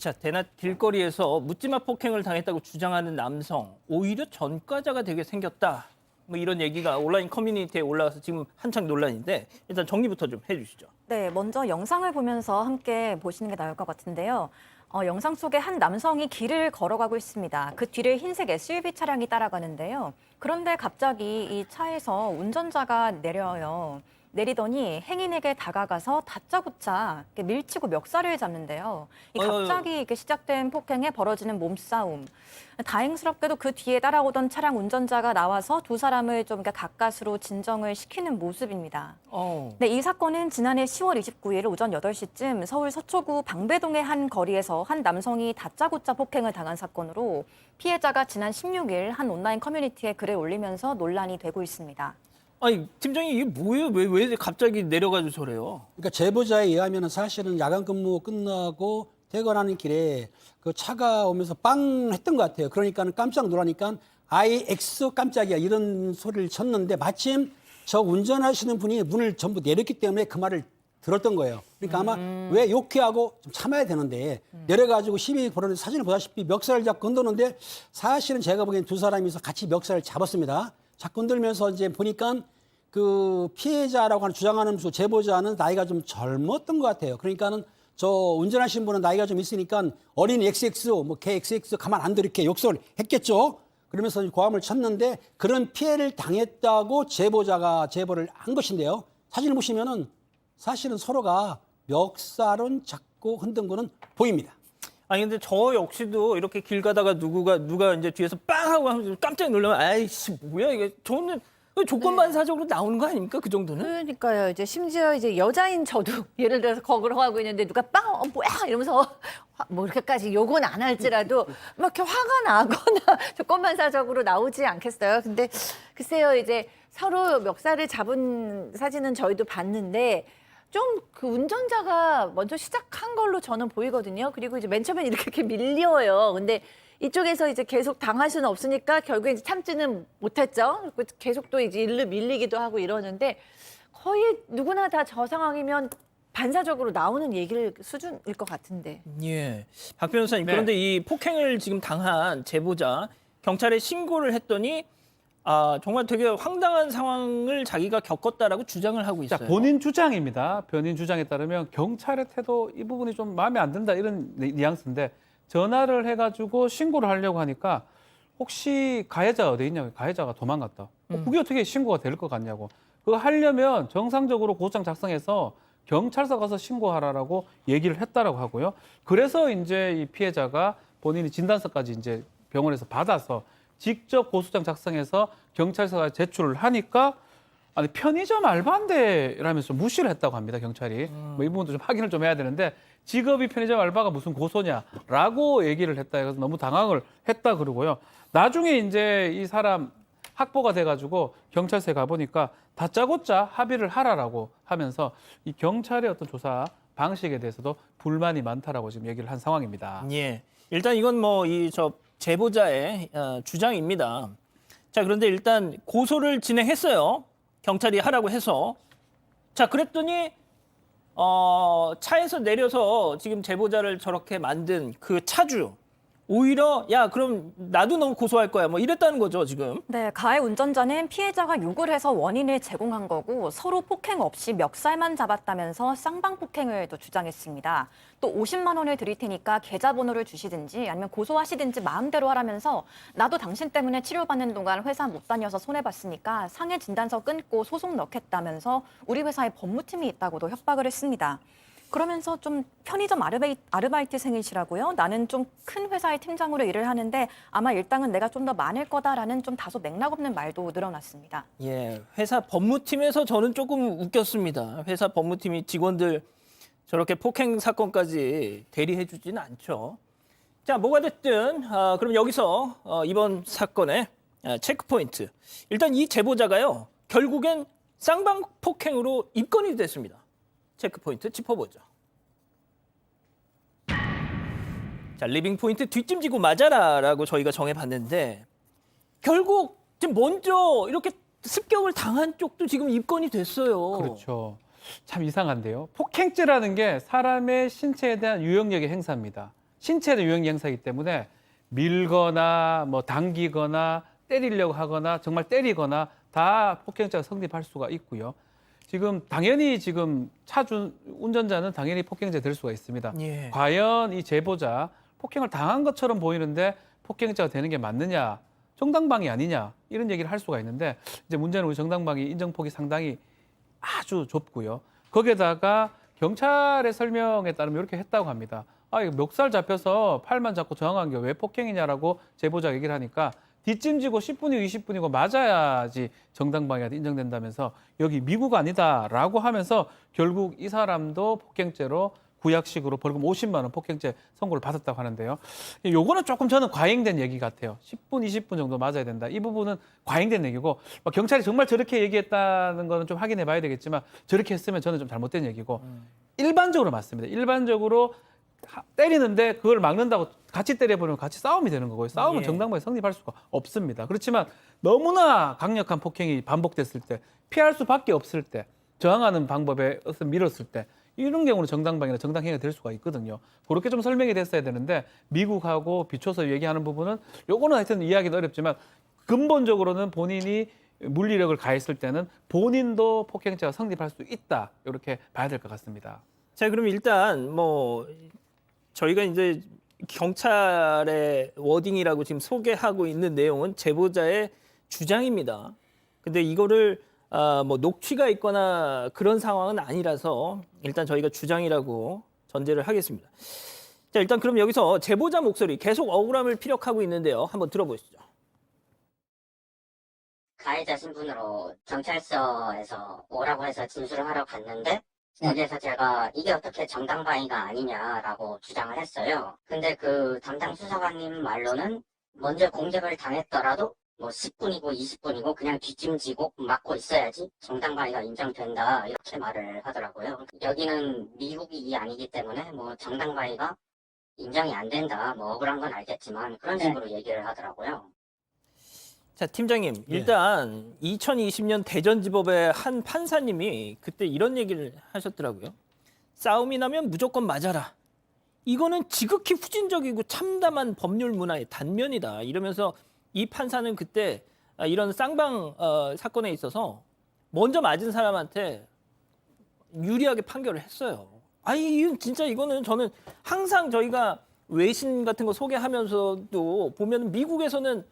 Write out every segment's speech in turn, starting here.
자, 대낮 길거리에서 묻지마 폭행을 당했다고 주장하는 남성, 오히려 전과자가 되게 생겼다. 뭐 이런 얘기가 온라인 커뮤니티에 올라와서 지금 한창 논란인데 일단 정리부터 좀 해주시죠. 네, 먼저 영상을 보면서 함께 보시는 게 나을 것 같은데요. 영상 속에 한 남성이 길을 걸어가고 있습니다. 그 뒤를 흰색 SUV 차량이 따라가는데요. 그런데 갑자기 이 차에서 운전자가 내려요. 내리더니 행인에게 다가가서 다짜고짜 이렇게 밀치고 멱살을 잡는데요. 이 갑자기 이렇게 시작된 폭행에 벌어지는 몸싸움. 다행스럽게도 그 뒤에 따라오던 차량 운전자가 나와서 두 사람을 좀 가까스로 진정을 시키는 모습입니다. 네, 이 사건은 지난해 10월 29일 오전 8시쯤 서울 서초구 방배동의 한 거리에서 한 남성이 다짜고짜 폭행을 당한 사건으로 피해자가 지난 16일 한 온라인 커뮤니티에 글을 올리면서 논란이 되고 있습니다. 아니, 팀장님 이게 뭐예요? 왜 갑자기 내려가지고 저래요? 그러니까 제보자에 의하면 사실은 야간 근무 끝나고 퇴근하는 길에 그 차가 오면서 빵 했던 것 같아요. 그러니까는 깜짝 놀라니까 IX 깜짝이야 이런 소리를 쳤는데 마침 저 운전하시는 분이 문을 전부 내렸기 때문에 그 말을 들었던 거예요. 그러니까 아마 왜 욕해하고 좀 참아야 되는데 내려가지고 시비 벌어서 사진을 보다시피 멱살을 잡고 흔드는데 사실은 제가 보기엔 두 사람이서 같이 멱살을 잡았습니다. 자꾸 흔들면서 이제 보니까 그 피해자라고 하는 주장하는 제보자는 나이가 좀 젊었던 것 같아요. 그러니까는 저 운전하신 분은 나이가 좀 있으니까 어린 XX, 뭐 개 XX 가만 안 둬 이렇게 욕설을 했겠죠. 그러면서 고함을 쳤는데 그런 피해를 당했다고 제보자가 제보를 한 것인데요. 사진을 보시면은 사실은 서로가 멱살은 잡고 흔든 거는 보입니다. 아니 근데 저 역시도 이렇게 길 가다가 누가 이제 뒤에서 빵 하고 하면 깜짝 놀라면 아이씨 뭐야 이게 저는 조건반사적으로 나오는 거 아닙니까 그 정도는? 그러니까요. 이제 심지어 이제 여자인 저도 예를 들어서 거꾸로 하고 있는데 누가 빵 뭐야 이러면서 뭐 이렇게까지 욕은 안 할지라도 막 이렇게 화가 나거나 조건반사적으로 나오지 않겠어요. 근데 글쎄요 이제 서로 멱살을 잡은 사진은 저희도 봤는데 좀 그 운전자가 먼저 시작한 걸로 저는 보이거든요. 그리고 이제 맨 처음엔 이렇게 밀려요. 근데 이쪽에서 이제 계속 당할 수는 없으니까 결국에 이제 참지는 못했죠. 계속 또 이제 일로 밀리기도 하고 이러는데 거의 누구나 다 저 상황이면 반사적으로 나오는 얘기를 수준일 것 같은데. 예. 박 변호사님 그런데 이 폭행을 지금 당한 제보자 경찰에 신고를 했더니 정말 되게 황당한 상황을 자기가 겪었다라고 주장을 하고 있어요. 자, 본인 주장입니다. 본인 주장에 따르면 경찰의 태도 이 부분이 좀 마음에 안 든다 이런 뉘앙스인데 전화를 해가지고 신고를 하려고 하니까 혹시 가해자가 어디 있냐고 가해자가 도망갔다. 그게 어떻게 신고가 될 것 같냐고. 그거 하려면 정상적으로 고소장 작성해서 경찰서 가서 신고하라라고 얘기를 했다라고 하고요. 그래서 이제 이 피해자가 본인이 진단서까지 이제 병원에서 받아서 직접 고소장 작성해서 경찰서에 제출을 하니까 아니 편의점 알바인데라면서 무시를 했다고 합니다 경찰이. 뭐 이 부분도 좀 확인을 좀 해야 되는데 직업이 편의점 알바가 무슨 고소냐라고 얘기를 했다. 그래서 너무 당황을 했다 그러고요. 나중에 이제 이 사람 확보가 돼가지고 경찰서에 가보니까 다짜고짜 합의를 하라라고 하면서 이 경찰의 어떤 조사 방식에 대해서도 불만이 많다라고 지금 얘기를 한 상황입니다. 예. 일단 이건 뭐 제보자의 주장입니다. 자, 그런데 일단 고소를 진행했어요. 경찰이 하라고 해서. 자, 그랬더니 차에서 내려서 지금 제보자를 저렇게 만든 그 차주 오히려 야 그럼 나도 너 고소할 거야 뭐 이랬다는 거죠 지금. 네, 가해 운전자는 피해자가 욕을 해서 원인을 제공한 거고 서로 폭행 없이 멱살만 잡았다면서 쌍방 폭행을 또 주장했습니다. 또 50만 원을 드릴 테니까 계좌번호를 주시든지 아니면 고소하시든지 마음대로 하라면서 나도 당신 때문에 치료받는 동안 회사 못 다녀서 손해봤으니까 상해 진단서 끊고 소송 넣겠다면서 우리 회사에 법무팀이 있다고도 협박을 했습니다. 그러면서 좀 편의점 아르바이트생이시라고요? 나는 좀 큰 회사의 팀장으로 일을 하는데 아마 일당은 내가 좀 더 많을 거다라는 좀 다소 맥락 없는 말도 늘어났습니다. 예, 회사 법무팀에서 저는 조금 웃겼습니다. 회사 법무팀이 직원들 저렇게 폭행 사건까지 대리해주지는 않죠. 자, 뭐가 됐든 그럼 여기서 이번 사건의 체크포인트. 일단 이 제보자가요. 결국엔 쌍방 폭행으로 입건이 됐습니다. 체크포인트 짚어보죠. 자, 리빙 포인트 뒷짐지고 맞아라라고 저희가 정해봤는데 결국 지금 먼저 이렇게 습격을 당한 쪽도 지금 입건이 됐어요. 그렇죠. 참 이상한데요. 폭행죄라는 게 사람의 신체에 대한 유형력의 행사입니다. 신체의 유형 행사이기 때문에 밀거나 뭐 당기거나 때리려고 하거나 정말 때리거나 다 폭행죄가 성립할 수가 있고요. 지금 당연히 지금 운전자는 당연히 폭행죄 될 수가 있습니다. 예. 과연 이 제보자 폭행을 당한 것처럼 보이는데 폭행죄가 되는 게 맞느냐, 정당방위 아니냐 이런 얘기를 할 수가 있는데 이제 문제는 우리 정당방위 인정폭이 상당히 아주 좁고요. 거기에다가 경찰의 설명에 따르면 이렇게 했다고 합니다. 아, 이거 멱살 잡혀서 팔만 잡고 저항한 게 왜 폭행이냐라고 제보자가 얘기를 하니까 뒷짐지고 10분이고 20분이고 맞아야지 정당방위가 인정된다면서 여기 미국 아니다라고 하면서 결국 이 사람도 폭행죄로 구약식으로 벌금 50만 원 폭행죄 선고를 받았다고 하는데요. 요거는 조금 저는 과잉된 얘기 같아요. 10분, 20분 정도 맞아야 된다. 이 부분은 과잉된 얘기고 경찰이 정말 저렇게 얘기했다는 거는 좀 확인해 봐야 되겠지만 저렇게 했으면 저는 좀 잘못된 얘기고 일반적으로 맞습니다. 일반적으로 때리는데 그걸 막는다고 같이 때려버리면 같이 싸움이 되는 거고요. 싸움은 예. 정당방위 성립할 수가 없습니다. 그렇지만 너무나 강력한 폭행이 반복됐을 때, 피할 수밖에 없을 때, 저항하는 방법에 밀었을 때 이런 경우는 정당방위나 정당행위가 될 수가 있거든요. 그렇게 좀 설명이 됐어야 되는데 미국하고 비춰서 얘기하는 부분은 요거는 하여튼 이해하기도 어렵지만 근본적으로는 본인이 물리력을 가했을 때는 본인도 폭행죄가 성립할 수 있다. 이렇게 봐야 될 것 같습니다. 자, 그럼 일단 뭐 저희가 이제 경찰의 워딩이라고 지금 소개하고 있는 내용은 제보자의 주장입니다. 근데 이거를 뭐 녹취가 있거나 그런 상황은 아니라서 일단 저희가 주장이라고 전제를 하겠습니다. 자, 일단 그럼 여기서 제보자 목소리 계속 억울함을 피력하고 있는데요. 한번 들어보시죠. 가해자 신분으로 경찰서에서 오라고 해서 진술을 하러 갔는데 여기에서 제가 이게 어떻게 정당방위가 아니냐라고 주장을 했어요. 근데 그 담당 수사관님 말로는 먼저 공격을 당했더라도 뭐 10분이고 20분이고 그냥 뒷짐지고 막고 있어야지 정당방위가 인정된다 이렇게 말을 하더라고요. 여기는 미국이 아니기 때문에 뭐 정당방위가 인정이 안 된다 뭐 억울한 건 알겠지만 그런 식으로 얘기를 하더라고요. 자, 팀장님, 예. 일단 2020년 대전지법의 한 판사님이 그때 이런 얘기를 하셨더라고요. 싸움이 나면 무조건 맞아라. 이거는 지극히 후진적이고 참담한 법률 문화의 단면이다. 이러면서 이 판사는 그때 이런 쌍방 사건에 있어서 먼저 맞은 사람한테 유리하게 판결을 했어요. 아니, 이건 진짜 이거는 저는 항상 저희가 외신 같은 거 소개하면서도 보면 미국에서는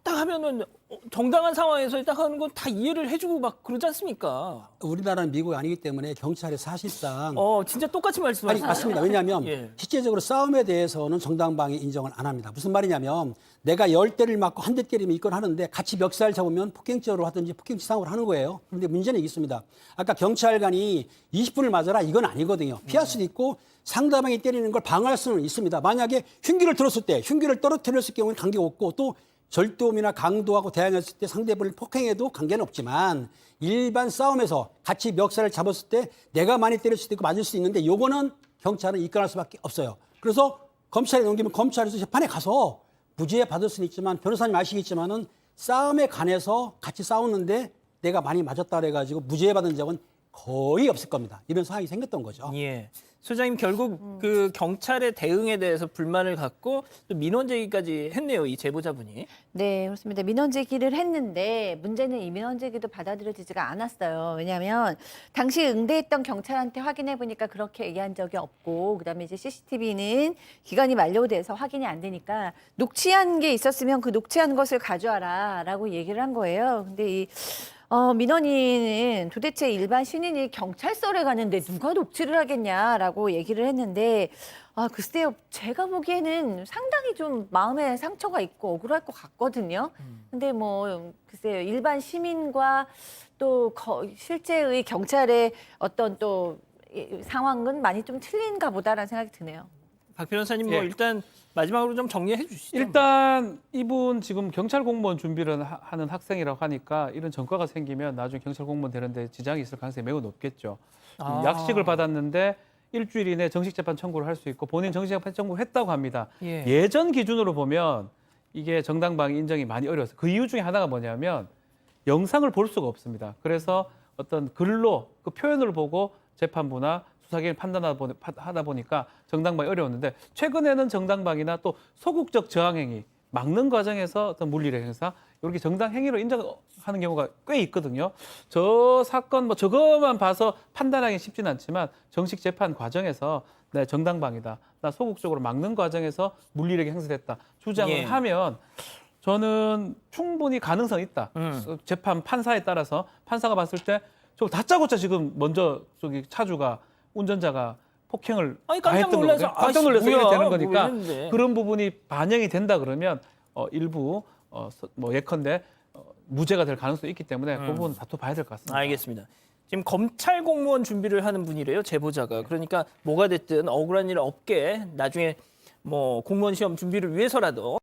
딱 하면은 정당한 상황에서 딱 하는 건 다 이해를 해주고 막 그러지 않습니까? 우리나라는 미국이 아니기 때문에 경찰이 사실상 진짜 똑같이 아니 말씀하시네요. 맞습니다. 왜냐하면 예. 실제적으로 싸움에 대해서는 정당방위 인정을 안 합니다. 무슨 말이냐면 내가 10대를 맞고 한 대 때리면 이건 하는데 같이 멱살 잡으면 폭행죄로 하든지 폭행치상으로 하는 거예요. 그런데 문제는 있습니다. 아까 경찰관이 20분을 맞아라 이건 아니거든요. 피할 수도 있고 상대방이 때리는 걸 방어할 수는 있습니다. 만약에 흉기를 들었을 때 흉기를 떨어뜨렸을 경우는 관계 없고 또 절도음이나 강도하고 대항했을 때 상대방을 폭행해도 관계는 없지만 일반 싸움에서 같이 멱살을 잡았을 때 내가 많이 때릴 수도 있고 맞을 수도 있는데 요거는 경찰은 입건할 수밖에 없어요. 그래서 검찰에 넘기면 검찰에서 재판에 가서 무죄 받을 수는 있지만 변호사님 아시겠지만은 싸움에 관해서 같이 싸웠는데 내가 많이 맞았다 그래가지고 무죄 받은 적은 거의 없을 겁니다. 이런 상황이 생겼던 거죠. 예. 소장님 결국 그 경찰의 대응에 대해서 불만을 갖고 또 민원 제기까지 했네요. 이 제보자분이. 네, 그렇습니다. 민원 제기를 했는데 문제는 이 민원 제기도 받아들여지지가 않았어요. 왜냐하면 당시 응대했던 경찰한테 확인해 보니까 그렇게 얘기한 적이 없고 그다음에 이제 CCTV는 기간이 만료돼서 확인이 안 되니까 녹취한 게 있었으면 그 녹취한 것을 가져와라라고 얘기를 한 거예요. 근데 이 민원인은 도대체 일반 시민이 경찰서에 가는데 누가 녹취를 하겠냐라고 얘기를 했는데 글쎄요. 제가 보기에는 상당히 좀 마음에 상처가 있고 억울할 것 같거든요. 근데 뭐 글쎄요. 일반 시민과 또 실제의 경찰의 어떤 또 상황은 많이 좀 틀린가 보다라는 생각이 드네요. 박 변호사님 뭐 예. 일단 마지막으로 좀 정리해 주시죠. 일단 이분 지금 경찰 공무원 준비를 하는 학생이라고 하니까 이런 전과가 생기면 나중에 경찰 공무원 되는데 지장이 있을 가능성이 매우 높겠죠. 약식을 받았는데 일주일 이내 정식 재판 청구를 할 수 있고 본인 정식 재판 청구를 했다고 합니다. 예. 예전 기준으로 보면 이게 정당방위 인정이 많이 어려웠어요. 그 이유 중에 하나가 뭐냐면 영상을 볼 수가 없습니다. 그래서 어떤 글로 그 표현을 보고 재판부나 수사기관이 하다 보니까 정당방위 어려웠는데 최근에는 정당방위나 또 소극적 저항행위 막는 과정에서 어떤 물리력 행사 이렇게 정당 행위로 인정하는 경우가 꽤 있거든요. 저 사건 뭐 저거만 봐서 판단하기 쉽지는 않지만 정식 재판 과정에서 네, 정당방위다. 나 소극적으로 막는 과정에서 물리력이 행사됐다. 주장을 예. 하면 저는 충분히 가능성이 있다. 재판 판사에 따라서 판사가 봤을 때 저거 다짜고짜 지금 먼저 저기 차주가 운전자가 폭행을 아니, 깜짝 가했던 놀라서, 거거든요. 깜짝 아이씨, 놀라서 이렇게 뭐야, 되는 뭐 거니까 이랬는데. 그런 부분이 반영이 된다 그러면 일부 뭐 예컨대 무죄가 될 가능성이 있기 때문에 그 부분 다퉈봐야 될 것 같습니다. 알겠습니다. 지금 검찰 공무원 준비를 하는 분이래요, 제보자가. 그러니까 뭐가 됐든 억울한 일 없게 나중에 뭐 공무원 시험 준비를 위해서라도